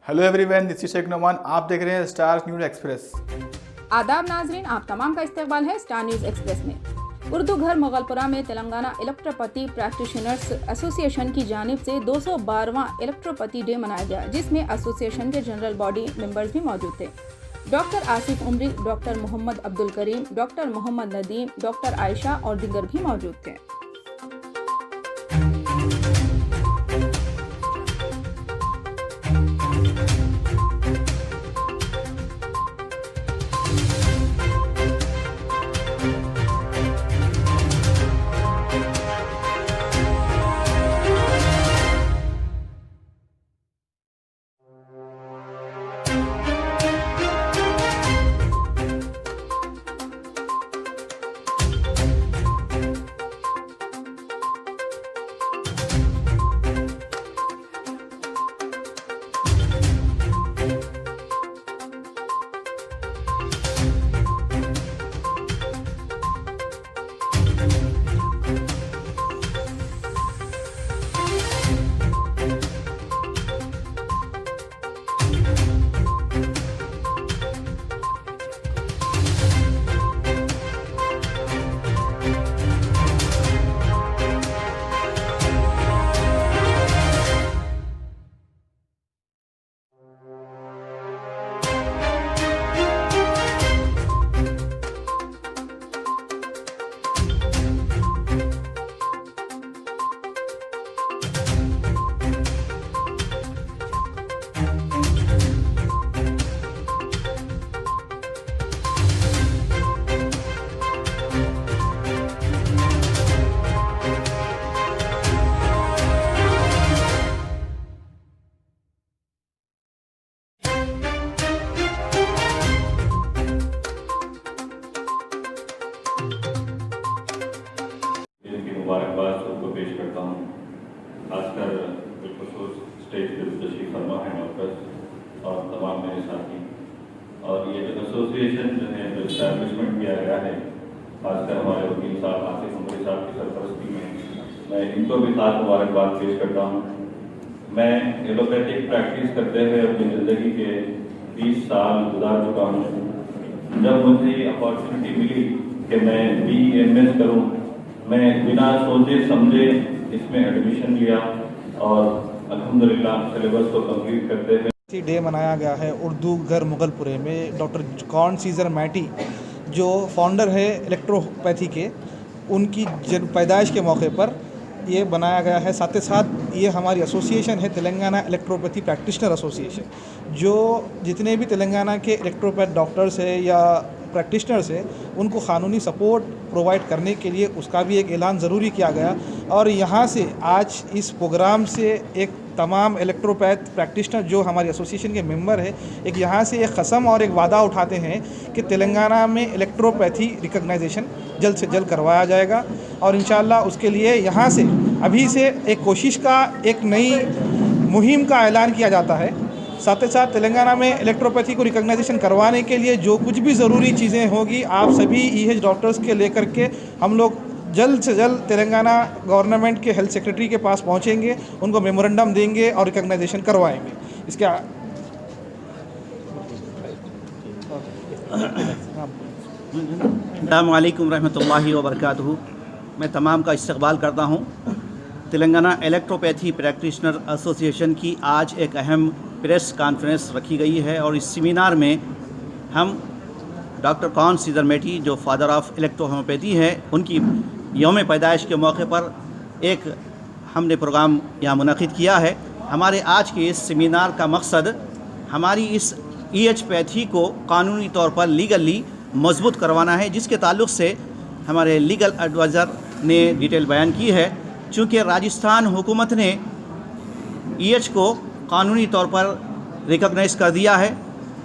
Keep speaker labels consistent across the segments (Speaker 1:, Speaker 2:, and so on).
Speaker 1: Hello everyone, this is Sheikh Noman. आप देख रहे हैं स्टार न्यूज़ एक्सप्रेस।
Speaker 2: आदाब नाजरीन, आप तमाम का इस्तकबाल है स्टार न्यूज़ एक्सप्रेस में। उर्दू घर मुगलपुरा में तेलंगाना इलेक्ट्रोपैथी प्रैक्टिशनर्स एसोसिएशन की जानिब से 212वां इलेक्ट्रोपैथी डे मनाया गया, जिसमें एसोसिएशन के जनरल बॉडी मेंबर्स भी मौजूद थे। डॉक्टर आसिफ उमरी, doctor Mohammad Abdul Karim, doctor Mohammad Nadeem, doctor Ayesha और दीगर भी मौजूद थे।
Speaker 3: मुबारकबाद सबको पेश करता हूँ, खासकर बिलखुसूस स्टेज पर तशरीफ फरमा है डॉक्टर्स और तमाम मेरे साथी। और ये जो एसोसिएशन जो है जो इस्टेब्लिशमेंट किया गया है, खासकर हमारे वकील साहब आसिफ उमरी साहब की सरपरस्ती में, मैं इनको भी खास मुबारकबाद पेश करता हूँ। मैं एलोपैथिक प्रैक्टिस करते हुए अपनी ज़िंदगी के 20 साल गुजार चुका हूँ। जब मुझे ये अपॉर्चुनिटी मिली कि मैं BMS करूँ, मैं बिना सोचे समझे इसमें एडमिशन लिया और अल्हम्दुलिल्लाह सिलेबस को कंप्लीट करते हुए
Speaker 4: डे मनाया गया है उर्दू घर मुगलपुरे में। डॉक्टर कॉन सीजर मैटी जो फाउंडर है इलेक्ट्रोपैथी के, उनकी पैदाइश के मौके पर ये बनाया गया है। साथ ही साथ ये हमारी एसोसिएशन है तेलंगाना इलेक्ट्रोपैथी प्रैक्टिशनर एसोसिएशन, जो जितने भी तेलंगाना के इलेक्ट्रोपैथ डॉक्टर्स है या प्रैक्टिशनर्स है उनको क़ानूनी सपोर्ट प्रोवाइड करने के लिए उसका भी एक ऐलान ज़रूरी किया गया। और यहाँ से आज इस प्रोग्राम से एक तमाम इलेक्ट्रोपैथ प्रैक्टिशनर जो हमारी एसोसिएशन के मेंबर है, एक यहाँ से एक कसम और एक वादा उठाते हैं कि तेलंगाना में इलेक्ट्रोपैथी रिकग्नाइजेशन जल्द से जल्द करवाया जाएगा। और इंशाअल्लाह उसके लिए यहाँ से अभी से एक कोशिश का एक नई मुहिम का ऐलान किया जाता है। साथ ही साथ तेलंगाना में इलेक्ट्रोपैथी को रिकग्नाइजेशन करवाने के लिए जो कुछ भी ज़रूरी चीज़ें होगी, आप सभी EH डॉक्टर्स के लेकर के हम लोग जल्द से जल्द तेलंगाना गवर्नमेंट के हेल्थ सेक्रेटरी के पास पहुंचेंगे, उनको मेमोरेंडम देंगे और रिकग्नाइजेशन करवाएंगे। इसके
Speaker 5: अस्सलामु अलैकुम रहमतुल्लाहि व बरकातहू। मैं तमाम का इस्तकबाल करता हूँ। तेलंगाना इलेक्ट्रोपैथी प्रैक्टिशनर एसोसिएशन की आज एक अहम प्रेस कॉन्फ्रेंस रखी गई है और इस सेमिनार में हम डॉक्टर कॉन सीजर मैटी जो फादर ऑफ इलेक्ट्रोहोम्योपैथी है, उनकी यौम पैदाइश के मौके पर एक हमने प्रोग्राम यहाँ मुनक़िद किया है। हमारे आज के इस सेमिनार का मकसद हमारी इस EH पैथी को कानूनी तौर पर लीगली मजबूत करवाना है, जिसके ताल्लुक़ से हमारे लीगल एडवाइज़र ने डिटेल बयान की है। चूँकि राजस्थान हुकूमत ने EH को कानूनी तौर पर रिकॉग्नाइज़ कर दिया है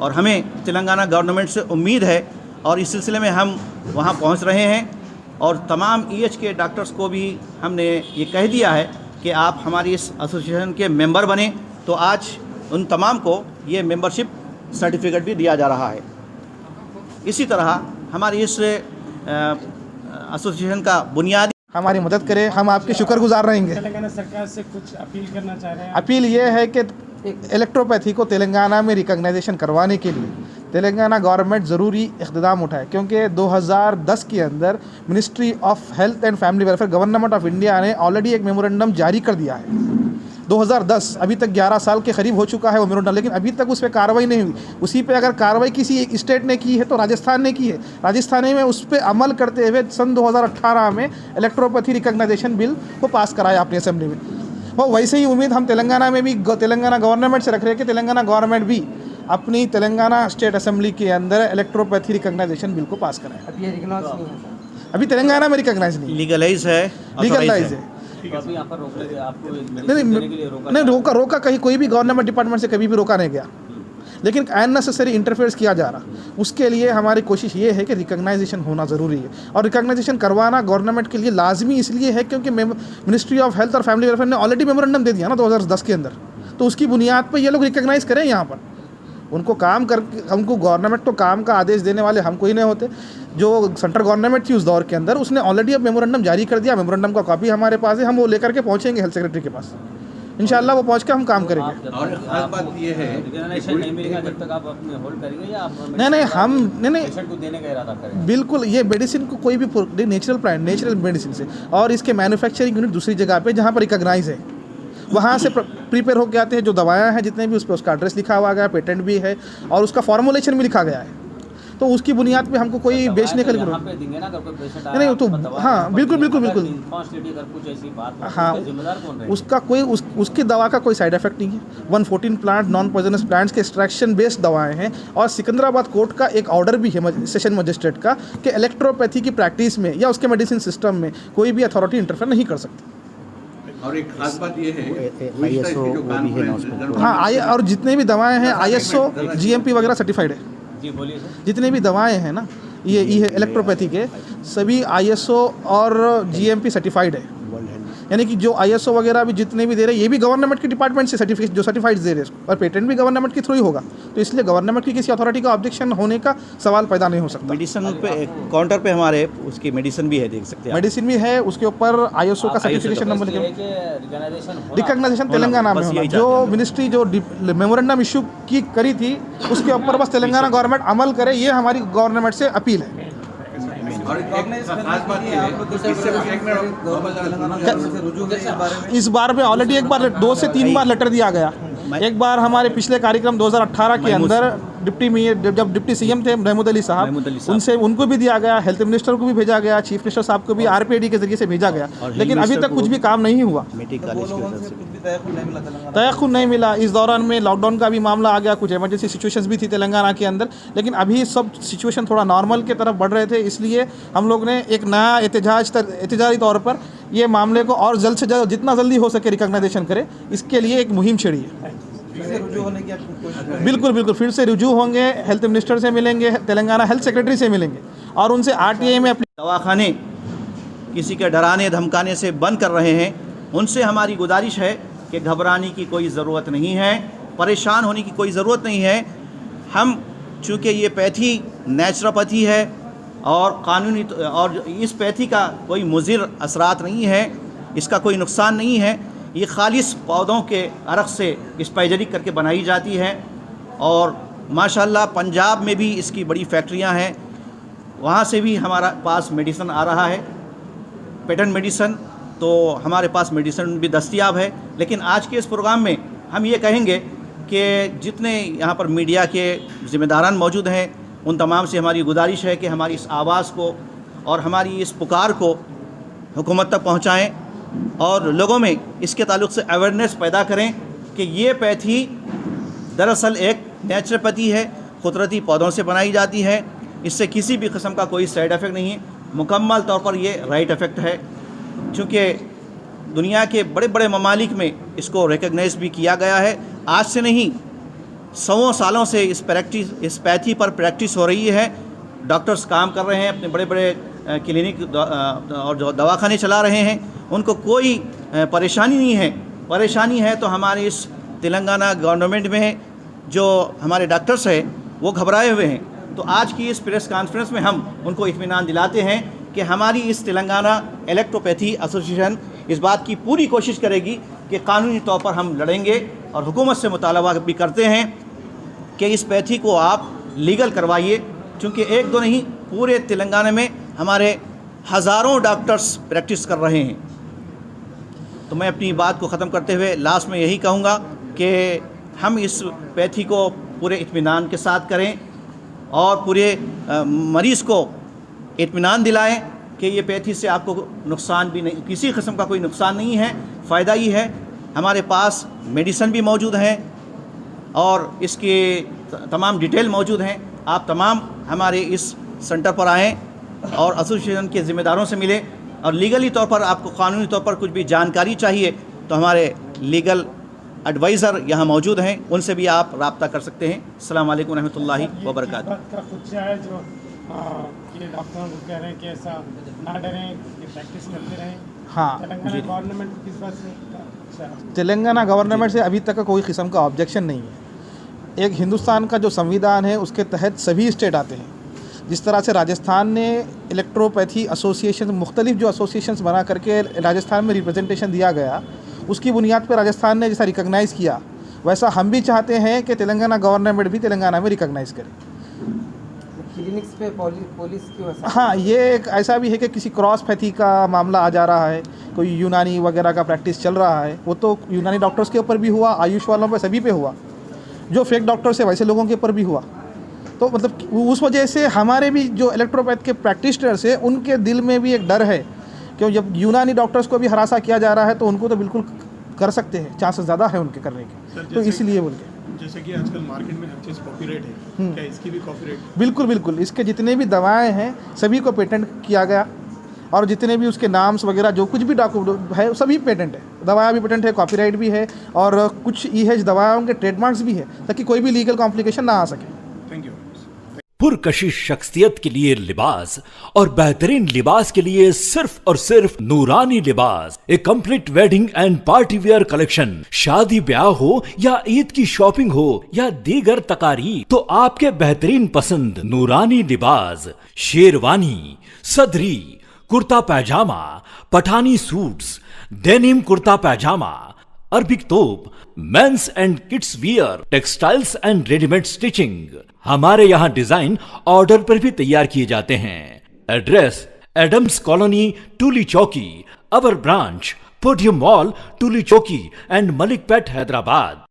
Speaker 5: और हमें तेलंगाना गवर्नमेंट से उम्मीद है और इस सिलसिले में हम वहां पहुंच रहे हैं और तमाम EH के डॉक्टर्स को भी हमने ये कह दिया है कि आप हमारी इस एसोसिएशन के मेंबर बने। तो आज उन तमाम को ये मेंबरशिप सर्टिफिकेट भी दिया जा रहा है। इसी तरह हमारी इस एसोसिएशन का बुनियादी
Speaker 4: हमारी मदद करें, हम आपके शुक्रगुजार रहेंगे।
Speaker 6: तेलंगाना सरकार से कुछ अपील करना चाह रहे हैं?
Speaker 4: अपील ये है कि इलेक्ट्रोपैथी को तेलंगाना में रिकग्नाइजेशन करवाने के लिए तेलंगाना गवर्नमेंट ज़रूरी इक़दाम उठाए, क्योंकि 2010 के अंदर ministry of health and family welfare government of India ने ऑलरेडी एक मेमोरेंडम जारी कर दिया है 2010। अभी तक 11 साल के करीब हो चुका है वो मेमोरेंडम, लेकिन अभी तक उस पर कार्रवाई नहीं हुई। उसी पे अगर कार्रवाई किसी एक स्टेट ने की है तो राजस्थान ने की है। राजस्थान में उस पर अमल करते हुए सन 2018 में इलेक्ट्रोपैथी रिकग्नाइजेशन बिल को पास कराया अपनी असेंबली में। वो वैसे ही उम्मीद हम तेलंगाना में भी तेलंगाना गवर्नमेंट से रख रहे हैं कि तेलंगाना गवर्नमेंट भी अपनी तेलंगाना स्टेट असेंबली के अंदर इलेक्ट्रोपैथी रिकग्नाइजेशन बिल को पास कराए। अभी तेलंगाना में रिकग्नाइज नहीं,
Speaker 5: लीगलाइज है,
Speaker 4: लीगलाइज है।
Speaker 6: तो अभी यहाँ पर आपको
Speaker 4: नहीं रोका कहीं कोई भी गवर्नमेंट डिपार्टमेंट से कभी भी रोका नहीं गया, लेकिन अननेसेसरी इंटरफेयर्स किया जा रहा। उसके लिए हमारी कोशिश ये है कि रिकग्नाइजेशन होना ज़रूरी है, और रिकग्नाइजेशन करवाना गवर्नमेंट के लिए लाजमी इसलिए है क्योंकि मिनिस्ट्री ऑफ हेल्थ और फैमिली वेलफेयर ने ऑलरेडी मेमोरेंडम दे दिया ना 2010 के अंदर। तो उसकी बुनियाद पर ये लोग रिकग्नाइज़ करें यहाँ पर उनको काम करके। हमको गवर्नमेंट तो काम का आदेश देने वाले हम कोई नहीं होते। जो सेंट्रल गवर्नमेंट थी उस दौर के अंदर उसने ऑलरेडी अब मेमोरेंडम जारी कर दिया। मेमोरेंडम का कॉपी हमारे पास है, हम वो लेकर के पहुँचेंगे हेल्थ सेक्रेटरी के पास। इंशाल्लाह वो पहुँच के हम काम करेंगे।
Speaker 6: और खास बात ये है नहीं मिलेगा जब तक आप अपने होल्ड करेंगे या आप
Speaker 4: नहीं हम नहीं
Speaker 6: पेशेंट को देने का इरादा करेंगे।
Speaker 4: बिल्कुल, ये मेडिसिन को कोई भी नेचुरल मेडिसिन से, और इसके मैन्युफैक्चरिंग यूनिट दूसरी जगह पे जहाँ पर रिकग्नाइज है वहाँ से प्रिपेयर होकर आते हैं। जो दवाएं हैं जितने भी उस पर उसका एड्रेस लिखा हुआ गया, पेटेंट भी है और उसका फॉर्मुलेशन भी लिखा गया है। तो उसकी बुनियाद पे हमको कोई बेचने का नहीं तो हाँ बिल्कुल हाँ उसकी दवा का कोई साइड इफेक्ट नहीं है। 114 प्लांट नॉन पॉइजनस प्लांट्स के एक्सट्रैक्शन बेस्ड दवाएं हैं, और सिकंदराबाद कोर्ट का एक ऑर्डर भी है सेशन मजिस्ट्रेट का कि इलेक्ट्रोपैथी की प्रैक्टिस में या उसके मेडिसिन सिस्टम में कोई भी अथॉरिटी इंटरफेयर नहीं कर सकती।
Speaker 7: और एक खास बात ये है
Speaker 4: हाँ और जितने भी दवाएं हैं ISO GMP वगैरह सर्टिफाइड है।
Speaker 6: जी बोलिए सर।
Speaker 4: जितने भी दवाएं हैं ना ये इलेक्ट्रोपैथी के सभी ISO और GMP सर्टिफाइड है, यानी कि जो ISO वगैरह भी जितने भी दे रहे हैं ये भी गवर्नमेंट के डिपार्टमेंट से सर्टिफिकेट जो सर्टिफाइड दे रहे हैं, और पेटेंट भी गवर्नमेंट के थ्रू ही होगा। तो इसलिए गवर्नमेंट की किसी अथॉरिटी का ऑब्जेक्शन होने का सवाल पैदा नहीं हो सकता।
Speaker 5: मेडिसिन पे काउंटर पे हमारे उसकी मेडिसिन भी है, देख सकते हैं।
Speaker 4: मेडिसिन भी है, उसके ऊपर ISO का सर्टिफिकेशन नंबर रिकग्नाइजेशन तेलंगाना में होगा। जो मिनिस्ट्री जो मेमोरेंडम इशू की करी थी उसके ऊपर बस तेलंगाना गवर्नमेंट अमल करे, ये हमारी गवर्नमेंट से अपील है।
Speaker 7: और खास बात ये है
Speaker 4: इस बार में ऑलरेडी एक बार 2 से 3 बार लेटर दिया गया। एक बार हमारे पिछले कार्यक्रम 2018 के अंदर जब डिप्टी CM थे महमूद अली साहब, उनको भी दिया गया, हेल्थ मिनिस्टर को भी भेजा गया, चीफ मिनिस्टर साहब को भी RPD के जरिए से भेजा गया, लेकिन अभी तक कुछ भी काम नहीं हुआ, तयख्खुन नहीं मिला। इस दौरान में लॉकडाउन का भी मामला आ गया, कुछ इमरजेंसी सिचुएशंस भी थी तेलंगाना के अंदर, लेकिन अभी सब सिचुएशन थोड़ा नॉर्मल की तरफ बढ़ रहे थे। इसलिए हम लोग ने एक नया एहतजाजी तौर पर ये मामले को और जल्द से जल्द जितना जल्दी हो सके रिकग्नाइजेशन करे, इसके लिए एक मुहिम छेड़ी है। बिल्कुल फिर से रुजू होंगे, हेल्थ मिनिस्टर से मिलेंगे, तेलंगाना हेल्थ सेक्रेटरी से मिलेंगे और उनसे RTI में अपनी
Speaker 5: दवाखाने किसी के डराने धमकाने से बंद कर रहे हैं। उनसे हमारी गुजारिश है कि घबराने की कोई ज़रूरत नहीं है, परेशान होने की कोई ज़रूरत नहीं है। हम चूँकि ये पैथी नेचुरोपैथी है और कानूनी और इस पैथी का कोई मुज़िर असरात नहीं है, इसका कोई नुकसान नहीं है। ये खालिस पौधों के अरक से स्पाइजरी करके बनाई जाती है, और माशाल्लाह पंजाब में भी इसकी बड़ी फैक्ट्रियां हैं, वहाँ से भी हमारा पास मेडिसिन आ रहा है, पेटेंट मेडिसिन। तो हमारे पास मेडिसिन भी दस्तयाब है। लेकिन आज के इस प्रोग्राम में हम ये कहेंगे कि जितने यहाँ पर मीडिया के ज़िम्मेदारान मौजूद हैं उन तमाम से हमारी गुजारिश है कि हमारी इस आवाज़ को और हमारी इस पुकार को हुकूमत तक पहुँचाएँ और लोगों में इसके ताल्लुक़ से अवेयरनेस पैदा करें कि ये पैथी दरअसल एक नेचुरोपैथी है, कुदरती पौधों से बनाई जाती है, इससे किसी भी किस्म का कोई साइड इफ़ेक्ट नहीं है, मुकम्मल तौर पर ये राइट इफ़ेक्ट है। चूँकि दुनिया के बड़े बड़े ममालिक में इसको रिकग्नाइज भी किया गया है। आज से नहीं, 100 सालों से इस पैथी पर प्रैक्टिस हो रही है। डॉक्टर्स काम कर रहे हैं, अपने बड़े बड़े क्लिनिक और जो दवाखाने चला रहे हैं, उनको कोई परेशानी नहीं है। परेशानी है तो हमारे इस तेलंगाना गवर्नमेंट में जो हमारे डॉक्टर्स हैं वो घबराए हुए हैं। तो आज की इस प्रेस कॉन्फ्रेंस में हम उनको इत्मीनान दिलाते हैं कि हमारी इस तेलंगाना इलेक्ट्रोपैथी एसोसिएशन इस बात की पूरी कोशिश करेगी कि कानूनी तौर पर हम लड़ेंगे और हुकूमत से मुतालबा भी करते हैं कि इस पैथी को आप लीगल करवाइए, क्योंकि एक दो नहीं पूरे तेलंगाना में हमारे हज़ारों डॉक्टर्स प्रैक्टिस कर रहे हैं। तो मैं अपनी बात को ख़त्म करते हुए लास्ट में यही कहूँगा कि हम इस पैथी को पूरे इत्मीनान के साथ करें और पूरे मरीज़ को इत्मीनान दिलाएं कि ये पैथी से आपको नुकसान भी नहीं, किसी किस्म का कोई नुकसान नहीं है, फ़ायदा ही है। हमारे पास मेडिसन भी मौजूद हैं और इसके तमाम डिटेल मौजूद हैं। आप तमाम हमारे इस सेंटर पर आएँ और एसोसिएशन के ज़िम्मेदारों से मिलें, और लीगली तौर पर आपको कानूनी तौर पर कुछ भी जानकारी चाहिए तो हमारे लीगल एडवाइज़र यहाँ मौजूद हैं, उनसे भी आप रब्ता कर सकते हैं। अस्सलाम वालेकुम रहमतुल्लाहि व बरकातुहू।
Speaker 8: बात का कुछ है जो ये डॉक्टरों को कह रहे हैं कि ऐसा ना डरें, कि प्रैक्टिस करते रहें।
Speaker 4: हाँ
Speaker 8: तेलंगाना गवर्नमेंट किस बात से
Speaker 4: तेलंगाना गवर्नमेंट से अभी तक का कोई किस्म का ऑब्जेक्शन नहीं है। एक हिंदुस्तान का जो संविधान है उसके तहत सभी स्टेट आते हैं। जिस तरह से राजस्थान ने इलेक्ट्रोपैथी एसोसिएशन, मुख्तलिफ जो एसोसिएशंस बना करके राजस्थान में रिप्रेजेंटेशन दिया गया, उसकी बुनियाद पर राजस्थान ने जैसा रिकॉग्नाइज़ किया, वैसा हम भी चाहते हैं कि तेलंगाना गवर्नमेंट भी तेलंगाना में रिकॉग्नाइज़ करे।
Speaker 9: क्लिनिक्स पे पुलिस की वजह।
Speaker 4: हाँ, ये एक ऐसा भी है कि किसी क्रॉस पैथी का मामला आ जा रहा है, कोई यूनानी वगैरह का प्रैक्टिस चल रहा है, वो तो यूनानी डॉक्टर्स के ऊपर भी हुआ, आयुष वालों पर सभी पे हुआ, जो फेक डॉक्टर्स है वैसे लोगों के ऊपर भी हुआ। तो मतलब उस वजह से हमारे भी जो इलेक्ट्रोपैथ के प्रैक्टिशनर्स हैं उनके दिल में भी एक डर है कि जब यूनानी डॉक्टर्स को भी हरासा किया जा रहा है तो उनको तो बिल्कुल कर सकते हैं, चांसेस ज़्यादा है उनके करने के। तो इसलिए बोल के
Speaker 8: जैसे कि आजकल मार्केट में हर चीज़ कॉपीराइट है, क्या इसकी भी कॉपीराइट?
Speaker 4: बिल्कुल बिल्कुल, इसके जितने भी दवाएं हैं सभी को पेटेंट किया गया, और जितने भी उसके नाम्स वगैरह जो कुछ भी डॉक्यूमेंट है सभी पेटेंट है। दवाएं भी पेटेंट है, कॉपीराइट भी है, और कुछ EH दवाओं के ट्रेडमार्क्स भी है, ताकि कोई भी लीगल कॉम्प्लिकेशन ना आ सके।
Speaker 8: Thank you.
Speaker 10: पुरकशिश शख्सियत के लिए लिबास और बेहतरीन लिबास के लिए सिर्फ और सिर्फ Noorani Libas, a complete wedding and party wear collection. शादी ब्याह हो या ईद की शॉपिंग हो या दीगर तकारीब, तो आपके बेहतरीन पसंद नूरानी लिबास, शेरवानी, सदरी, kurta pyjama, Pathani suits, denim kurta pyjama, Arabic thobe, men's and kids wear, textiles and readymade stitching. हमारे यहाँ डिजाइन ऑर्डर पर भी तैयार किए जाते हैं। एड्रेस एडम्स कॉलोनी, टूली चौकी। अवर ब्रांच पोडियम मॉल, टूली चौकी एंड मलिकपेट, हैदराबाद।